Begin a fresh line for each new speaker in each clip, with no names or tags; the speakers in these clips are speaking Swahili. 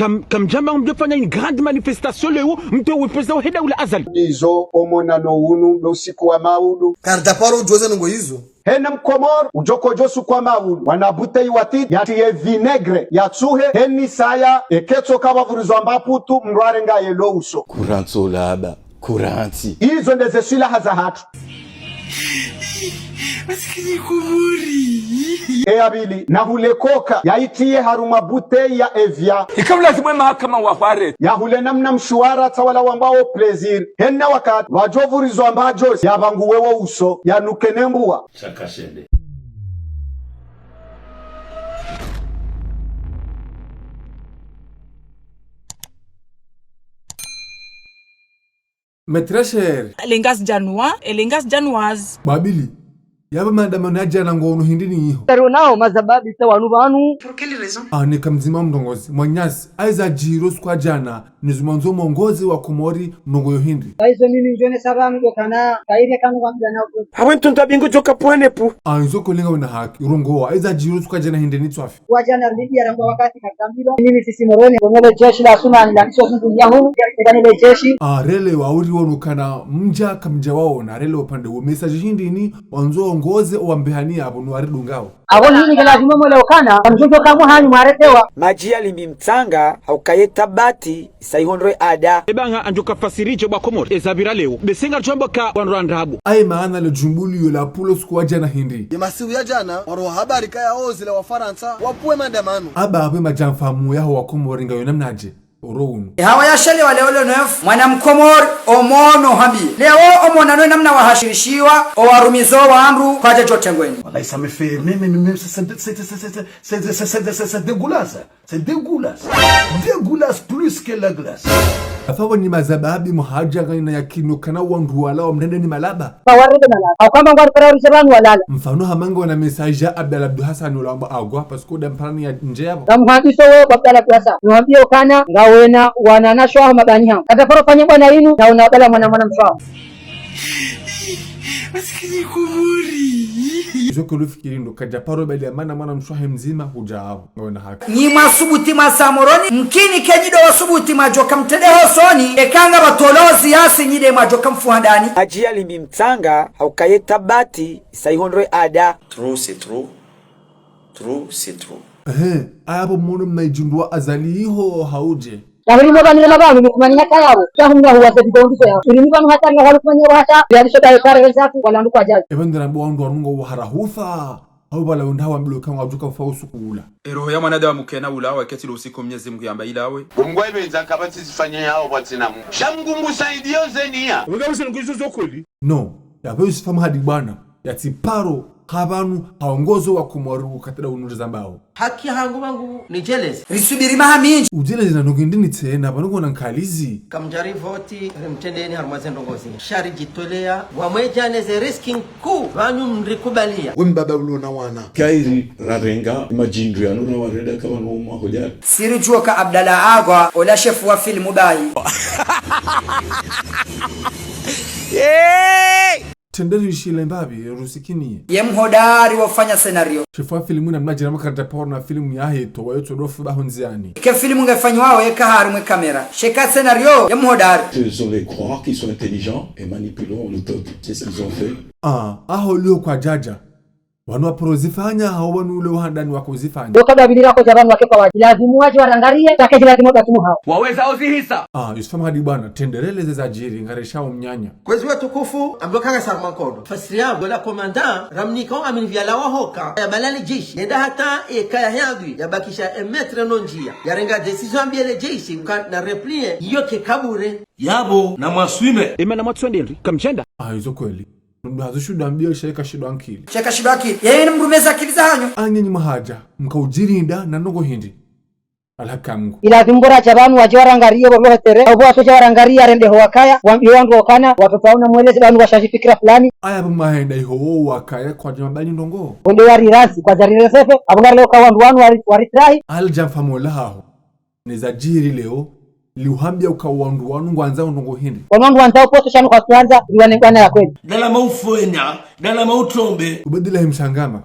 Kamjamba mjofanya une grande manifestation leo mtu wepesa uheda ule azali
izo omonano unu losiku wa maudu
kardaparo joze ngo hizo
hena mkomor ujoko josu kwa maudu wanabute iwati yatiye vinegre yatsuhe heni saya eketso kabavurizwa mbaputu mrware nga yelo uso
kurantso laba kuranti
izo ndeze silaha za hatu
masikini kumuri
abili na hule koka yaitiye haruma bute ya evya
ikamla zimwe mahakama wa fare
ya hule namna mshuara tawala wambao plezir henna wakati wajovurizwa ambajo yabangu wewo uso ya nukenembua
chakashende
Metrasher
Elengas Janua, Elengas Januaz.
Babili yaba maandamano jana ngono hindini hiyo
taro nao mazababi sa wanu banu
pour quelle raison
ane kamzima mndongozi mwanyasi aiza jiro kwa jana nizumanzo mongozi wa kumori mnogo hindi
aizo nini njone sabamu dokana kaire kanu kwamjana uko
hawentu ntabingo joka pwane pu
aizo kolenga wana haki urongo aiza jiro kwa jana hindi ni twafi
wajana rudi ya rangwa wakati kakambilo mimi sisi moroni ngole jeshi la suna la sio fungu yahu ngane jeshi
rele wauri wonukana mja kamja wao na rele upande wa message hindi ni wanzo ngoze wambehania abo nwaridu ngao
abo nini lazima mole ukana mjojo kama hani maretewa
maji alimimtsanga haukayeta bati saihondwe ada
ebanga anjoka fasiricho bakomori ezabira leo besenga chombo ka wanrandabu
ai maana le jumbuli yo la pulos kwa jana hindi
yemasiu ya jana waro habari kaya ozile wa Faransa wapuwe maandamano
aba abe majamfamu yaho wakomori ngayo namnaje Orounu.
Hawa ya shale wale ole nef mwana mkomor omono hambi. Leo omona no namna wahashirishiwa o warumizo wa amru kwaje jotengweni.
Wallahi ça me fait même c'est dégueulasse. C'est dégueulasse. Dégueulasse plus que la glace.
Afawa ni mazababi muhaja gaina ya kinukana wandu wala mrende ni malaba.
Pawarede malaba. Au kama ngwari para usebanu walala.
Mfano hamango na message ya Abdul Hassan ulamba agwa pasko damprani ya nje yabo.
Namhadiso wo Abdul Hassan. Niambie ukana ngawena wananashwa mabani hao. Ataforo fanya bwana yinu na unabala mwana mshwa.
masikini kumuri
Joko lufikiri ndo kajaparo bali amana mwana mshwahe mzima hujaabu ngawena haki.
Ni masubuti masamoroni mkini kenyido wasubuti majoka mtedeho soni ekanga batolozi yasi nyide majoka mfuandani maji alimimtsanga haukayeta bati saihondwe ada
Trop c'est trop. Trop c'est trop.
Ayabo mwono mnaijundua azali iho hauje.
Lakini mwa bani mabamu nikumanya kayabo. Tahunga huwa zedongiso yao. Uri mwa hata na halu kwenye wata. Yali soda ikare wenzafu wala nduko ajaji.
Ebandera mwandu wanungo waharahufa. Hau bala undawa mbiloka wajuka mfausu kuula.
Roho ya mwanadamu kena ulawa kati usiku Mwenyezi Mungu yamba ilawe.
Umgwebe nzakabati zifanye hao batina Mungu. Shamgungu saidio zenia.
Ungabuze nguzo zokoli.
No, yabe usifamu hadi bwana. Yati paro kabanu haongozo wa kumwaru katida unuriza mbao.
haki hangu wangu ni jealous risubiri mahaminji
Ujealous na nugindini tena banuko na nkalizi
kamjari voti rimtendeni harmaze ndongozi shari jitolea wamwejane ze risking ku banyu mrikubalia
Wembaba ulona wana. Kairi rarenga majindu ya nuna wareda kama nuuma hojari.
siri juoka Abdalla Agwa ola shefu wa filmu bayi
Tenderi shile mbabi rusikini
yemhodari wafanya scenario
Shifua filimu na mnajira makarata porno na filimu ya heto wayoto rofu bahonziani
ke filmu ngafanywa weka harumwe kamera sheka scenario yemhodari
Faisons les croire qu'ils sont intelligents et manipulons le peuple. C'est ce qu'ils ont fait.
Aho lio kwa jaja wanu waprozifanya hao wanu ule wahandani wakuzifanya
Doka babilira ko jabanu wake kwa waji. Lazimu waji warangarie take lazima batumu hao.
Waweza uzihisa.
Yusufamu hadi bwana tenderele za jiri ngareshao mnyanya
kwezi wetu kufu ambokanga sarmankodo fasria dola komanda ramniko aminivya la wahoka ya balali jeshi nenda hata ekaya yadwi yabakisha emetre nonjia yarenga decision ambiele jeshi na replie yoke kabure
yabo na maswime
Emana mwatsondeli kamchenda.
Hizo kweli Ndu hazushuda mbio sheka shido ankili
sheka shido akili yeye ni mrumeza akili za hanyo
Anyenyi mahaja mkaujirinda na nogo hindi Alhaka Mungu
Ilazimu bora jabanu waji warangarie wablohe tere. Obo wasoja warangarie arende huwakaya. Wambi wandu wakana watoto wauna mwelezi banu washaji fikira fulani.
Ayabu mahenda iho wakaya kwa jamabali ndongo
Wende wari razi kwa zarire sefe. Abungar leo kwa wandu wanu waritirahi.
Aljamfamu lahaho Neza jiri leo liuhambia ukawandu wanu ngwanza ndongo hindi
Wandu wantao posto shanu kwa kwanza. Iwane kwana ya kweli
dala maufuenya dala mautrombe
Ubadila himshangama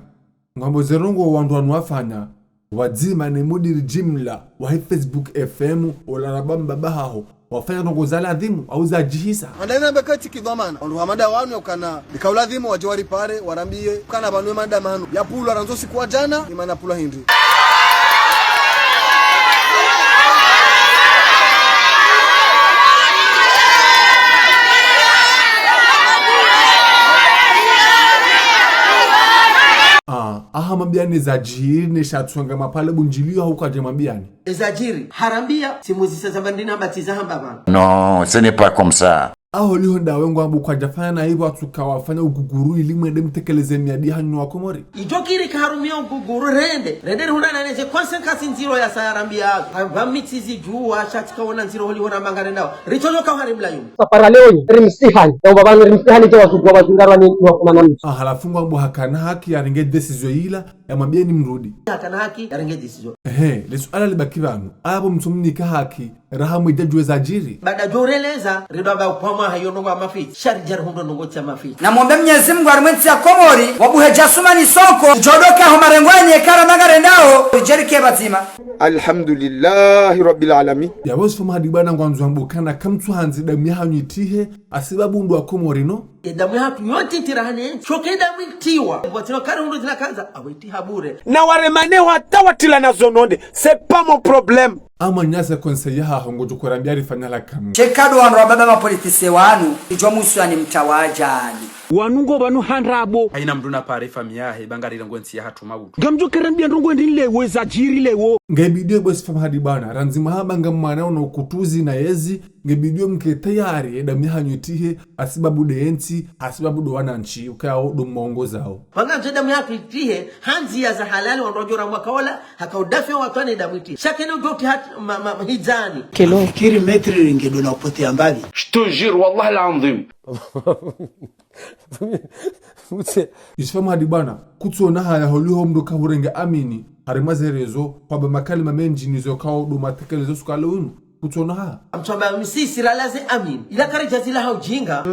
Ngambo zerongo wandu wanu wafanya wadzima ni mudiri jimla wa Facebook FM olarabamba bahaho wafanya nongozala adhimu au za jihisa
andaina bekati kidhamana wandu hamada wanu ukana nikaula adhimu wajawari pare warambie ukana banwe manda mahanu ya pulu aranzo siku wa jana ni mana pula hindi
aha mabiani za jiri ne shatswanga mapale bunjilio au kaje mabiani
ezajiri harambia simuzisa zabandina batiza hamba bana
non ce n'est pas comme ça
aho liho ndawe ngwambu kwa jafana na hivyo tukawafanya uguguru ili mwende mtekeleze miadi hanyu wa Komori
ijokiri karumia uguguru rende hunana neze konsenkasi nziro ya sayarambia vamitizi juwa shatika wana nziro holi wana mangare ndao richojoka harimla yumu
sapara leoni rimstihani ya ubabanu rimstihani tewa tukwa wazingarwa ni wakumana mtu
halafu ngwambu hakana haki ya renge decision ila ya mabiani mrudi
hakana haki ya renge decision
lesuala libaki vanu abo mtumnika haki rahamu ijajwe za jiri
baada joreleza ridaba upama hayo nongo amafiti sharijar hundo nongo cha mafiti
na muombe Mwenyezi Mungu arimwenzi ya Komori wabuhe jasumani soko jodoka ho marengwanye kara magare ndao rijerike bazima
alhamdulillahi rabbil alamin
ya bosi fuma hadibana ngwanzu ambukana kamtu hanzi damu yahanyu itihe asibabu ndu wa Komori no
damu yatu yote tirahane choke damu tiwa watino kare hundo zinakanza awiti habure
na waremane watawatila na zononde c'est pas mon problème
ama nyasa conseiller ha hongo jukorambia rifanya la kamu
chekado wandu wababa mapolitise wanu ijo muswani mtawajani
wanungo banu hanrabo
haina mduna pare famia he bangarira ngwensi ya hatu mabudu
gamjo kerambia ndongo ndile weza jiri lewo
ngebidio bosi fama hadibana ranzima haba ngamana ono kutuzi na yezi ngebidio mke tayari edamu yahanyu itihe asibabu deenti asibabu do wananchi ukao do mongo zao
panga damu yatu itihe hanzi ya za halali wanrojora mwakaola hakaudafi watane damu itihe shakene udoki hizani
kilo kiri metri ringedo na upotea mbali
je te jure wallah alazim
isfama hadibana kutsona haya holiho mdo kahurenge amini harimazerezo kwa makali mamenji nizo kao do matekelezo sukalo unu kutsona ha
amchamba misisi lalaze amin ila karija zila haujinga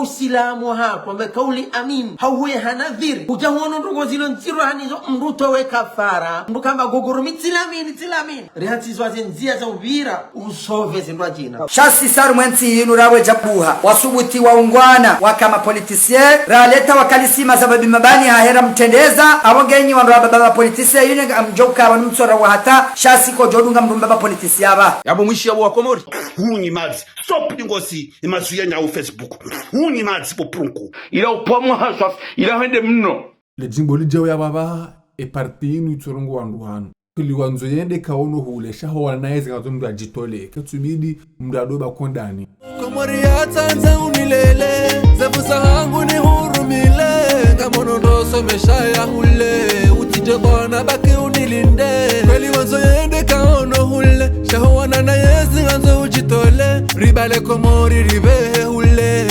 usilamu ha kwa kauli amin hauwe hanadhiri ujahono ndongo zilo ntiro hanizo mruto we kafara ndukamba gogoro tilamin rihati zwaze nzia za uvira usove zindwa jina
shasi saru mwenzi yinu rawe japuha wasubuti waungwana wakama politisien raleta wakalisima sababi mabani hahera mtendeza awongenyi wandu wababa politisien yune mjoka wanu mtsora wahata shasi ko jodunga mrumbaba politisiaba
yabo mwishi yabo wa Komori
huni mazi stop ngosi imazuya nyawo Facebook huni mazi poprunku ila upamwa hasaf ila hende mno
le jimbo lijao ya baba e parti inu itorongo wandu hanu kili wanzo yende kaono hule shaho wanaeze ngazo mdu ajitole ketubidi mdu adoba kondani
Komori ya tanza unilele zefusa hangu ni hurumile kamono ndoso meshaya hule utije kona baki unilinde kweli wanzo yende kaono hule shaho wanana yezi nganzo ujitole ribale Komori ribehe hule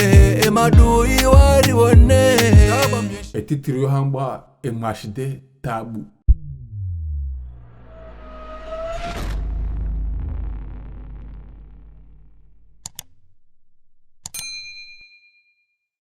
emadui wari wone
etitirio hamba emashide tabu